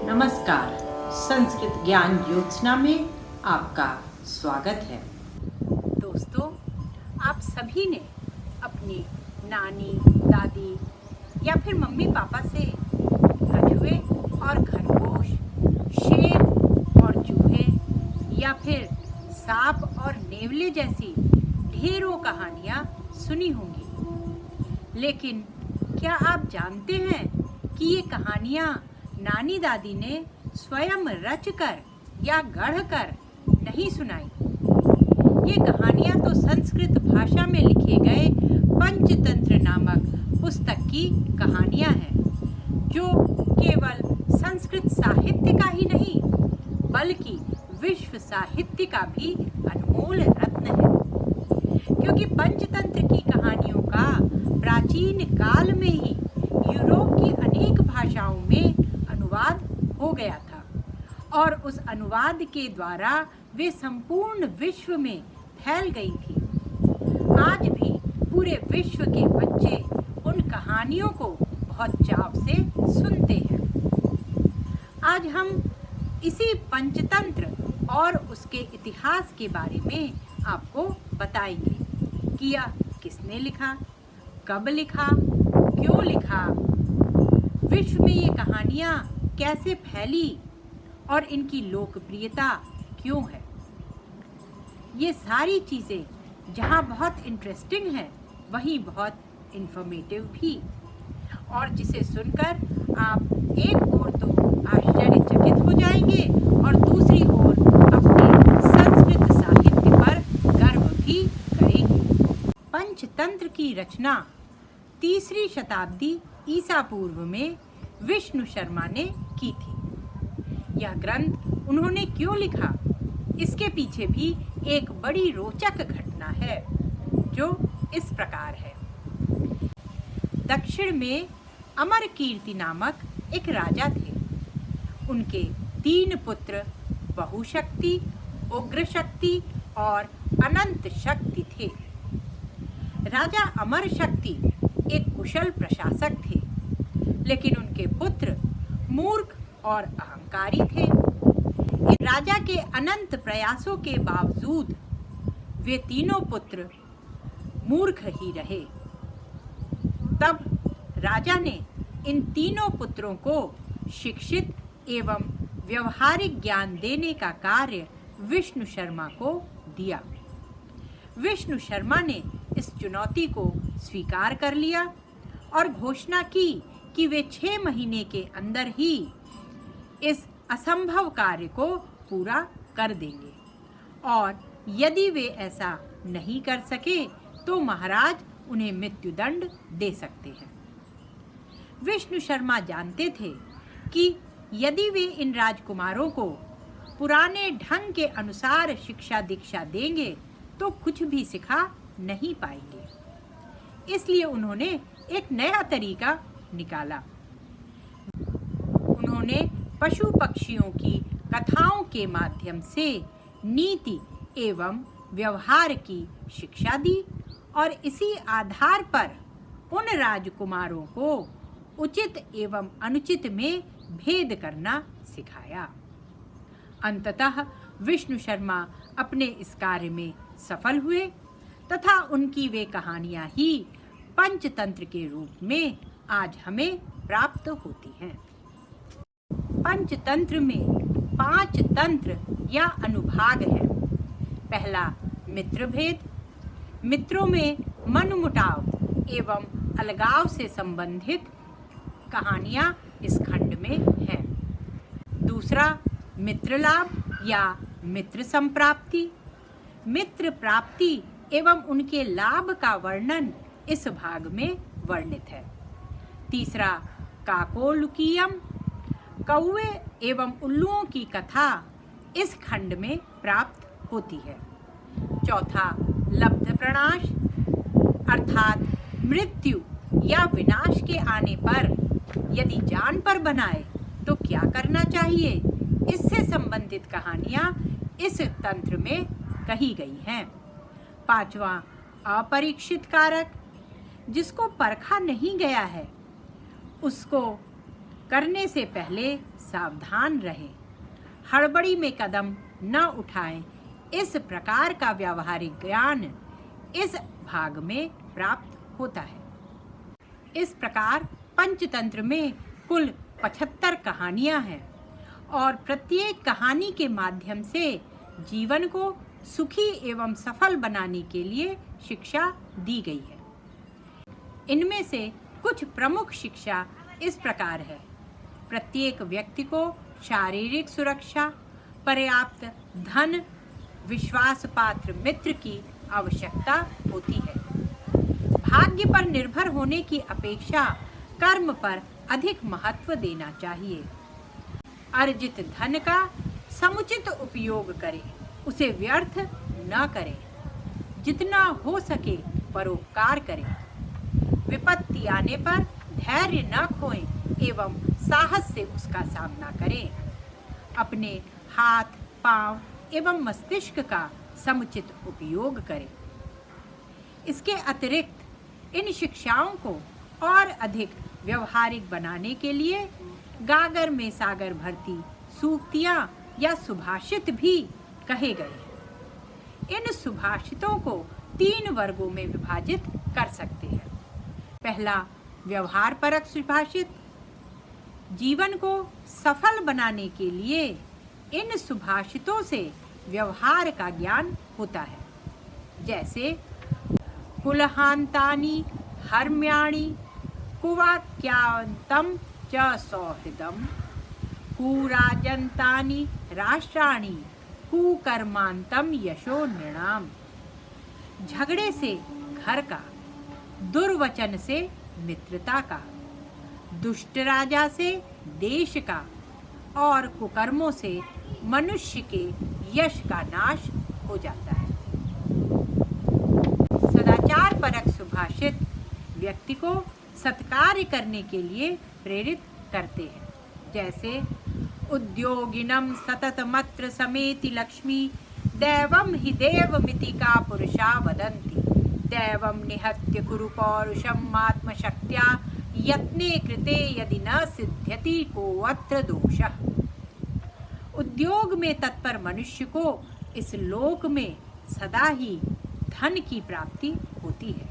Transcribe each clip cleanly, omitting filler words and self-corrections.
नमस्कार। संस्कृत ज्ञान योजना में आपका स्वागत है। दोस्तों, आप सभी ने अपनी नानी, दादी या फिर मम्मी पापा से कछुए और खरगोश, शेर और चूहे या फिर सांप और नेवले जैसी ढेरों कहानियाँ सुनी होंगी। लेकिन क्या आप जानते हैं कि ये कहानियाँ नानी दादी ने स्वयं रचकर या गढ़कर नहीं सुनाई? ये कहानियाँ तो संस्कृत भाषा में लिखे गए पंचतंत्र नामक पुस्तक की कहानियाँ हैं, जो केवल संस्कृत साहित्य का ही नहीं बल्कि विश्व साहित्य का भी अनमोल रत्न है। क्योंकि पंचतंत्र की कहानियों का प्राचीन काल में ही यूरोप की अनेक भाषाओं में अनुवाद हो गया था और उस अनुवाद के द्वारा वे संपूर्ण विश्व में फैल गई थी। आज भी पूरे विश्व के बच्चे उन कहानियों को बहुत चाव से सुनते हैं। आज हम इसी पंचतंत्र और उसके इतिहास के बारे में आपको बताएंगे कि यह किसने लिखा, कब लिखा, क्यों लिखा, विश्व में ये कहानियाँ कैसे फैली और इनकी लोकप्रियता क्यों है। ये सारी चीज़ें जहाँ बहुत इंटरेस्टिंग है वहीं बहुत इन्फॉर्मेटिव भी, और जिसे सुनकर आप एक ओर तो आश्चर्यचकित हो जाएंगे और दूसरी ओर अपने संस्कृत साहित्य पर गर्व भी करेंगे। पंचतंत्र की रचना 3री शताब्दी ईसा पूर्व में विष्णु शर्मा ने की थी। यह ग्रंथ उन्होंने क्यों लिखा, इसके पीछे भी एक बड़ी रोचक घटना है जो इस प्रकार है। दक्षिण में अमरकीर्ति नामक एक राजा थे। उनके 3 पुत्र बहुशक्ति, उग्रशक्ति और अनंत शक्ति थे। राजा अमर शक्ति एक कुशल प्रशासक थे, लेकिन उनके पुत्र मूर्ख और अहंकारी थे। राजा के अनंत प्रयासों के बावजूद वे तीनों पुत्र मूर्ख ही रहे। तब राजा ने इन तीनों पुत्रों को शिक्षित एवं व्यवहारिक ज्ञान देने का कार्य विष्णु शर्मा को दिया। विष्णु शर्मा ने इस चुनौती को स्वीकार कर लिया और घोषणा की कि वे 6 महीने के अंदर ही इस असंभव कार्य को पूरा कर देंगे, और यदि वे ऐसा नहीं कर सके तो महाराज उन्हें मृत्युदंड दे सकते हैं। विष्णु शर्मा जानते थे कि यदि वे इन राजकुमारों को पुराने ढंग के अनुसार शिक्षा दीक्षा देंगे तो कुछ भी सिखा नहीं पाएंगे। इसलिए उन्होंने एक नया तरीका निकाला। उन्होंने पशु पक्षियों की कथाओं के माध्यम से नीति एवं व्यवहार की शिक्षा दी और इसी आधार पर उन राजकुमारों को उचित एवं अनुचित में भेद करना सिखाया। अंततः विष्णु शर्मा अपने इस कार्य में सफल हुए तथा उनकी वे कहानियाँ ही पंचतंत्र के रूप में आज हमें प्राप्त होती हैं। पंचतंत्र में 5 तंत्र या अनुभाग हैं। पहला मित्र भेद। मित्रों में मनमुटाव एवं अलगाव से संबंधित कहानियाँ इस खंड में हैं। दूसरा मित्र लाभ या मित्र संप्राप्ति। मित्र प्राप्ति एवं उनके लाभ का वर्णन इस भाग में वर्णित है। तीसरा काकोलुकीयम। कौवे एवं उल्लुओं की कथा इस खंड में प्राप्त होती है। चौथा लब्ध प्रणाश, अर्थात मृत्यु या विनाश के आने पर यदि जान पर बनाए तो क्या करना चाहिए, इससे संबंधित कहानियाँ इस तंत्र में कही गई हैं। पांचवा अपरीक्षित कारक। जिसको परखा नहीं गया है उसको करने से पहले सावधान रहें, हड़बड़ी में कदम न उठाएं। इस प्रकार का व्यावहारिक ज्ञान इस भाग में प्राप्त होता है। इस प्रकार पंचतंत्र में कुल 75 कहानियां हैं और प्रत्येक कहानी के माध्यम से जीवन को सुखी एवं सफल बनाने के लिए शिक्षा दी गई है। इनमें से कुछ प्रमुख शिक्षा इस प्रकार है। प्रत्येक व्यक्ति को शारीरिक सुरक्षा, पर्याप्त धन, विश्वास पात्र मित्र की आवश्यकता होती है। भाग्य पर निर्भर होने की अपेक्षा कर्म पर अधिक महत्व देना चाहिए। अर्जित धन का समुचित उपयोग करें, उसे व्यर्थ न करें। जितना हो सके परोपकार करें। विपत्ति आने पर धैर्य न खोएं एवं साहस से उसका सामना करें। अपने हाथ, पांव एवं मस्तिष्क का समुचित उपयोग करें। इसके अतिरिक्त इन शिक्षाओं को और अधिक व्यवहारिक बनाने के लिए गागर में सागर भरती सूक्तियां या सुभाषित भी कहे गए। इन सुभाषितों को 3 वर्गों में विभाजित कर सकते हैं। पहला, व्यवहार परक सुभाषित। जीवन को सफल बनाने के लिए इन सुभाषितों से व्यवहार का ज्ञान होता है। जैसे कुलहान्तानि हर्म्याणि कुवाक्यांतं च सौहृदम् कुराजन्तानि राष्ट्राणि कुकर्मान्तं यशो नृणाम्। झगड़े से घर का, दुर्वचन से मित्रता का, दुष्ट राजा से देश का और कुकर्मों से मनुष्य के यश का नाश हो जाता है। सदाचार परक सुभाषित व्यक्ति को सत्कार्य करने के लिए प्रेरित करते हैं। जैसे उद्योगिनम सततमत्र समेति लक्ष्मी दैवम हि देवमिति का पुरुषा वदन्ति दैवम निहत्य कुरु पौरुषम आत्मशक्त्या यत्ने कृते यदि न सिद्ध्यति को अत्र दोषः। उद्योग में तत्पर मनुष्य को इस लोक में सदा ही धन की प्राप्ति होती है।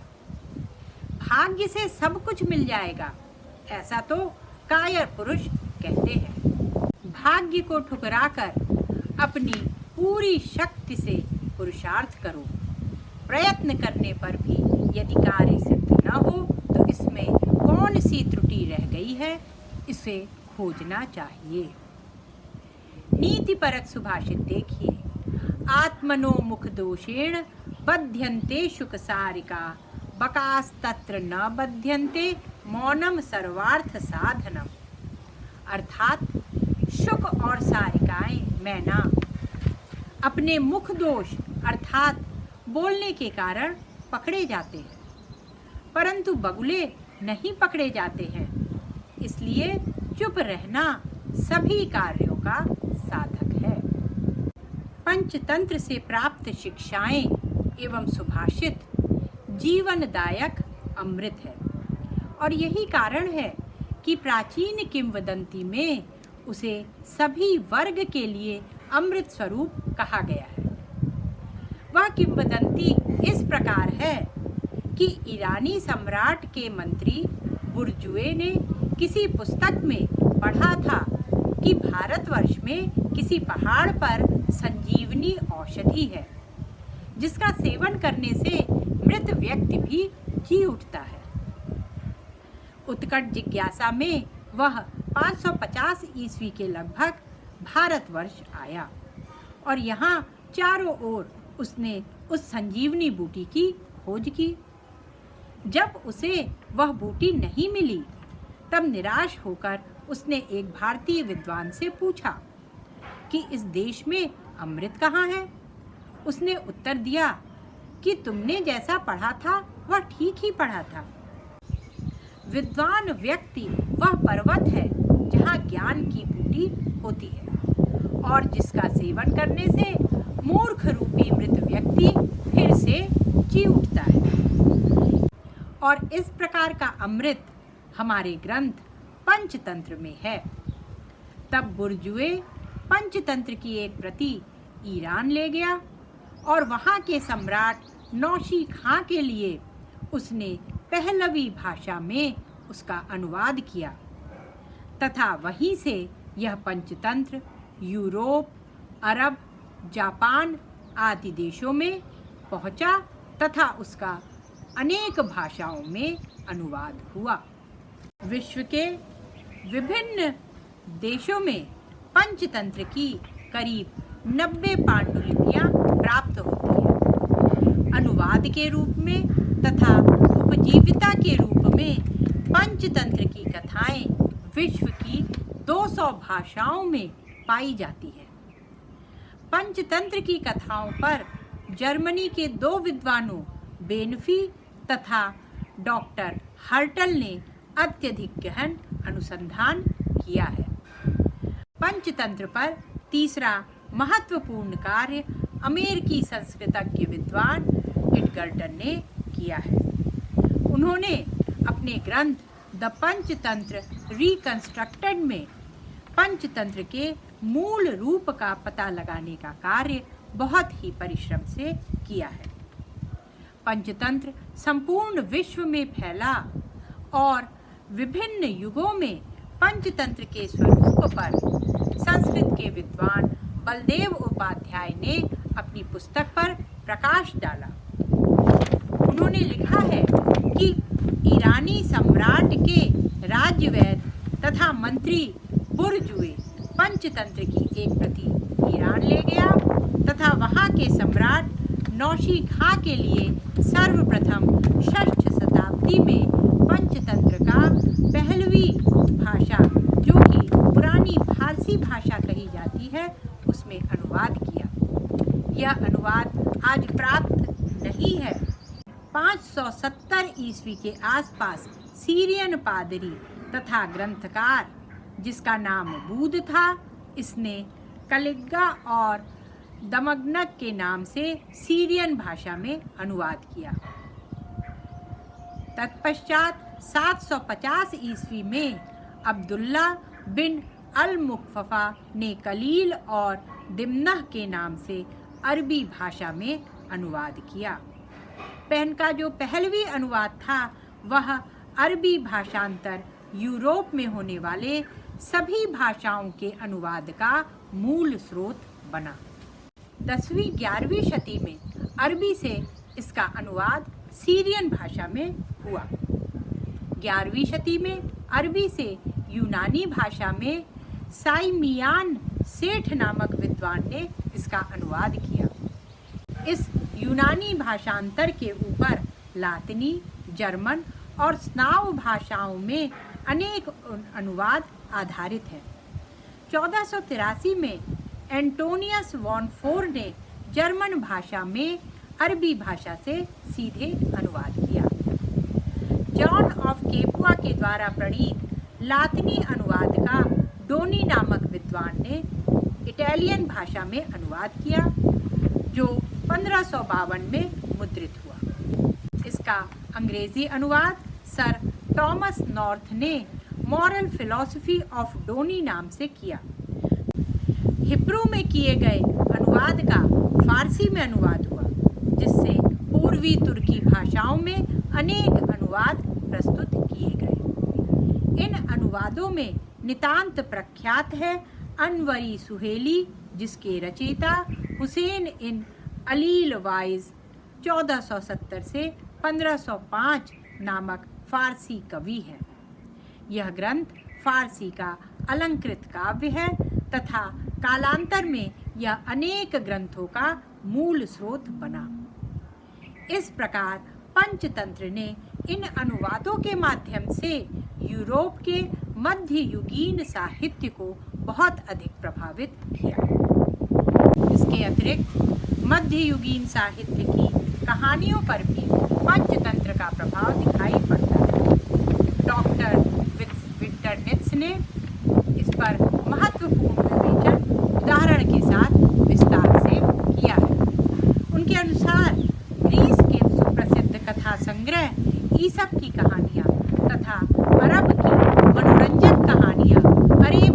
भाग्य से सब कुछ मिल जाएगा, ऐसा तो कायर पुरुष कहते हैं। भाग्य को ठुकराकर अपनी पूरी शक्ति से पुरुषार्थ करो। प्रयत्न करने पर भी यदि कार्य सिद्ध न हो तो इसमें कौन सी त्रुटि रह गई है, इसे खोजना चाहिए। नीति परक सुभाषित देखिए। आत्मनो मुख दोषेण बध्यन्ते शुक सारिका बकास्तत्र न बध्यन्ते मौनम सर्वार्थ साधनम। अर्थात शुक और सारिकाएं मैना अपने मुख दोष अर्थात बोलने के कारण पकड़े जाते हैं, परंतु बगुले नहीं पकड़े जाते हैं। इसलिए चुप रहना सभी कार्यों का साधक है। पंचतंत्र से प्राप्त शिक्षाएं एवं सुभाषित जीवनदायक अमृत है और यही कारण है कि प्राचीन किंवदंती में उसे सभी वर्ग के लिए अमृत स्वरूप कहा गया है। वह किंवदंती इस प्रकार है कि ईरानी सम्राट के मंत्री बुर्जुए ने किसी पुस्तक में पढ़ा था कि भारतवर्ष में किसी पहाड़ पर संजीवनी औषधि है जिसका सेवन करने से मृत व्यक्ति भी जी उठता है। उत्कट जिज्ञासा में वह 550 ईस्वी के लगभग भारतवर्ष आया और यहाँ चारों ओर उसने उस संजीवनी बूटी की खोज की। जब उसे वह बूटी नहीं मिली तब निराश होकर उसने एक भारतीय विद्वान से पूछा कि इस देश में अमृत कहाँ है। उसने उत्तर दिया कि तुमने जैसा पढ़ा था वह ठीक ही पढ़ा था। विद्वान व्यक्ति वह पर्वत है जहाँ ज्ञान की बूटी होती है और जिसका सेवन करने से मूर्ख रूपी मृत व्यक्ति फिर से जी उठता है। और इस प्रकार का अमृत हमारे ग्रंथ पंचतंत्र में है। तब बुर्जुए पंचतंत्र की एक प्रति ईरान ले गया और वहाँ के सम्राट नौशी खां के लिए उसने पहलवी भाषा में उसका अनुवाद किया तथा वहीं से यह पंचतंत्र यूरोप, अरब, जापान आदि देशों में पहुंचा तथा उसका अनेक भाषाओं में अनुवाद हुआ। विश्व के विभिन्न देशों में पंचतंत्र की करीब 90 पांडुलिपियां प्राप्त होती हैं। अनुवाद के रूप में तथा उपजीविका के रूप में पंचतंत्र की कथाएं विश्व की 200 भाषाओं में पाई जाती है। पंचतंत्र की कथाओं पर जर्मनी के 2 विद्वानों बेनफी तथा डॉक्टर हर्टल ने अत्यधिक गहन अनुसंधान किया है। पंचतंत्र पर तीसरा महत्वपूर्ण कार्य अमेरिकी संस्कृतज्ञ विद्वान एडगर्टन ने किया है। उन्होंने अपने ग्रंथ द पंचतंत्र रिकंस्ट्रक्टेड में पंचतंत्र के मूल रूप का पता लगाने का कार्य बहुत ही परिश्रम से किया है। पंचतंत्र संपूर्ण विश्व में फैला और विभिन्न युगों में पंचतंत्र के स्वरूप पर संस्कृत के विद्वान बलदेव उपाध्याय ने अपनी पुस्तक पर प्रकाश डाला। उन्होंने लिखा है कि ईरानी सम्राट के राज्यवैद तथा मंत्री बुर्जुए पंचतंत्र की एक प्रति ईरान ले गया तथा वहाँ के सम्राट नौशी खां के लिए सर्वप्रथम 6th शताब्दी में पंचतंत्र का पहलवी भाषा जो कि पुरानी फारसी भाषा कही जाती है उसमें अनुवाद किया। यह अनुवाद आज प्राप्त नहीं है। 570 ईस्वी के आसपास सीरियन पादरी तथा ग्रंथकार जिसका नाम बूद था, इसने कलिग्गा और दमग्नक के नाम से सीरियन भाषा में अनुवाद किया। तत्पश्चात 750 ईस्वी में अब्दुल्ला बिन अल-मुक्फफा ने कलील और दिमनह के नाम से अरबी भाषा में अनुवाद किया। पेन का जो पहलवी अनुवाद था वह अरबी भाषांतर यूरोप में होने वाले सभी भाषाओं के अनुवाद का मूल स्रोत बना। 10वीं 11वीं शती में अरबी से इसका अनुवाद सीरियन भाषा में हुआ। 11वीं शती में अरबी से यूनानी भाषा में साइमियान सेठ नामक विद्वान ने इसका अनुवाद किया। इस यूनानी भाषांतर के ऊपर लातिनी, जर्मन और स्नाव भाषाओं में अनेक अनुवाद आधारित हैं। 1483 में एंटोनियस वॉन फोर ने जर्मन भाषा में अरबी भाषा से सीधे अनुवाद किया। जॉन ऑफ केपुआ के द्वारा प्रणीत लातिनी अनुवाद का डोनी नामक विद्वान ने इटालियन भाषा में अनुवाद किया जो 1552 में मुद्रित हुआ। इसका अंग्रेजी अनुवाद सर टॉमस नॉर्थ ने मॉरल फिलॉसफी ऑफ डोनी नाम से किया। हिब्रू में किए गए अनुवाद का फारसी में अनुवाद हुआ जिससे पूर्वी तुर्की भाषाओं में अनेक अनुवाद प्रस्तुत किए गए। इन अनुवादों में नितांत प्रख्यात है अनवरी सुहेली जिसके रचयिता हुसैन इन अलील वाइज 1470 से 1505 नामक फारसी कवि है। यह ग्रंथ फारसी का अलंकृत काव्य है तथा कालांतर में यह अनेक ग्रंथों का मूल स्रोत बना। इस प्रकार पंचतंत्र ने इन अनुवादों के माध्यम से यूरोप के मध्ययुगीन साहित्य को बहुत अधिक प्रभावित किया। इसके अतिरिक्त मध्ययुगीन साहित्य की कहानियों पर भी पंचतंत्र का प्रभाव दिखाई पड़ता है। डॉक्टर विक्टर नित्स ने इस पर महत्वपूर्ण विवेचन उदाहरण के साथ विस्तार से किया है। उनके अनुसार ग्रीस के सुप्रसिद्ध कथा संग्रह ईसप की कहानियाँ तथा अरब की मनोरंजक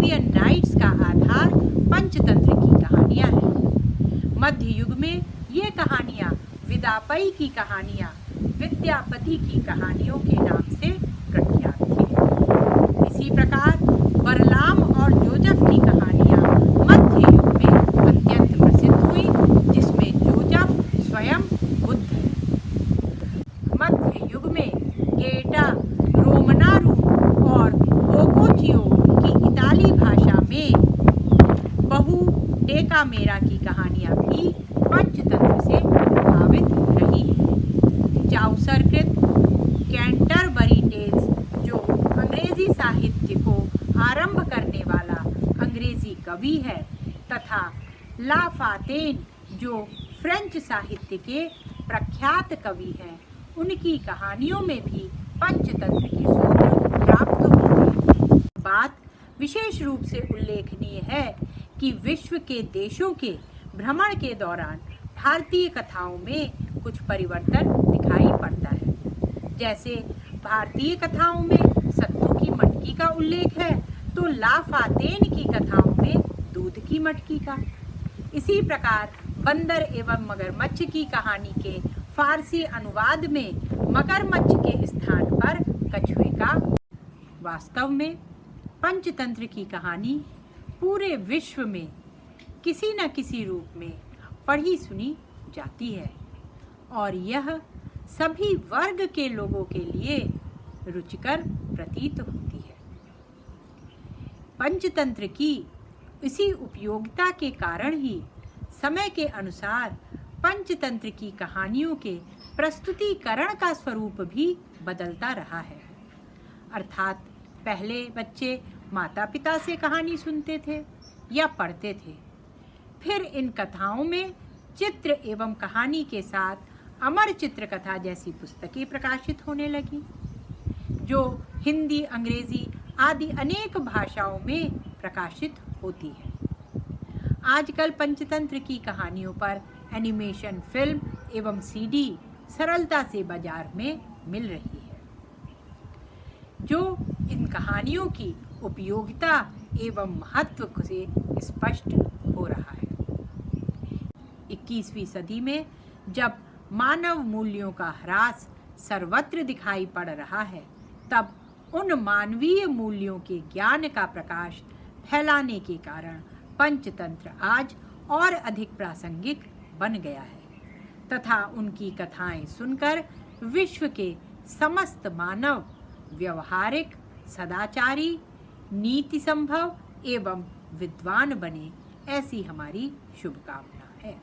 अरेबियन नाइट्स का आधार पंचतंत्र की कहानियां हैं। मध्य युग में ये कहानियां विदापई की कहानियां, विद्यापति की कहानियों के नाम से प्रख्यात थी। इसी प्रकार बरलाम और जोजफ की कहानियां मध्य युग में अत्यंत प्रसिद्ध हुई, जिसमें जोजफ स्वयं बुद्ध है। मध्य युग में गेटा, रोमनारू और बोकोचियो की इताली भाषा में बहु डेकामेरा की कहानियां भी पंचतंत्र से प्रभावित रही हैं। चाउसरकृत कैंटरबरी टेल्स, जो अंग्रेजी साहित्य को आरंभ करने वाला अंग्रेजी कवि है, तथा ला फातेन, जो फ्रेंच साहित्य के प्रख्यात कवि हैं, उनकी कहानियों में भी पंचतंत्र की सूत्र प्राप्त होती है। बात विशेष रूप से उल्लेखनीय है कि विश्व के देशों के भ्रमण के दौरान भारतीय कथाओं में कुछ परिवर्तन दिखाई पड़ता है। जैसे भारतीय कथाओं में सत्तू की मटकी का उल्लेख है, तो ला फातेन की कथाओं में दूध की मटकी का। इसी प्रकार बंदर एवं मगरमच्छ की कहानी के फारसी अनुवाद में मगरमच्छ के स्थान पर कछुए का। वास्तव में पंचतंत्र की कहानी पूरे विश्व में किसी न किसी रूप में पढ़ी सुनी जाती है और यह सभी वर्ग के लोगों के लिए रुचिकर प्रतीत होती है। पंचतंत्र की इसी उपयोगिता के कारण ही समय के अनुसार पंचतंत्र की कहानियों के प्रस्तुतिकरण का स्वरूप भी बदलता रहा है। अर्थात पहले बच्चे माता पिता से कहानी सुनते थे या पढ़ते थे, फिर इन कथाओं में चित्र एवं कहानी के साथ अमर चित्रकथा जैसी पुस्तकें प्रकाशित होने लगी, जो हिंदी, अंग्रेजी आदि अनेक भाषाओं में प्रकाशित होती है। आजकल पंचतंत्र की कहानियों पर एनिमेशन फिल्म एवं सीडी सरलता से बाजार में मिल रही है, जो इन कहानियों की उपयोगिता एवं महत्व से स्पष्ट हो रहा है। 21वीं सदी में जब मानव मूल्यों का ह्रास सर्वत्र दिखाई पड़ रहा है, तब उन मानवीय मूल्यों के ज्ञान का प्रकाश फैलाने के कारण पंचतंत्र आज और अधिक प्रासंगिक बन गया है तथा उनकी कथाएं सुनकर विश्व के समस्त मानव व्यवहारिक, सदाचारी, नीति संभव एवं विद्वान बने, ऐसी हमारी शुभकामना है।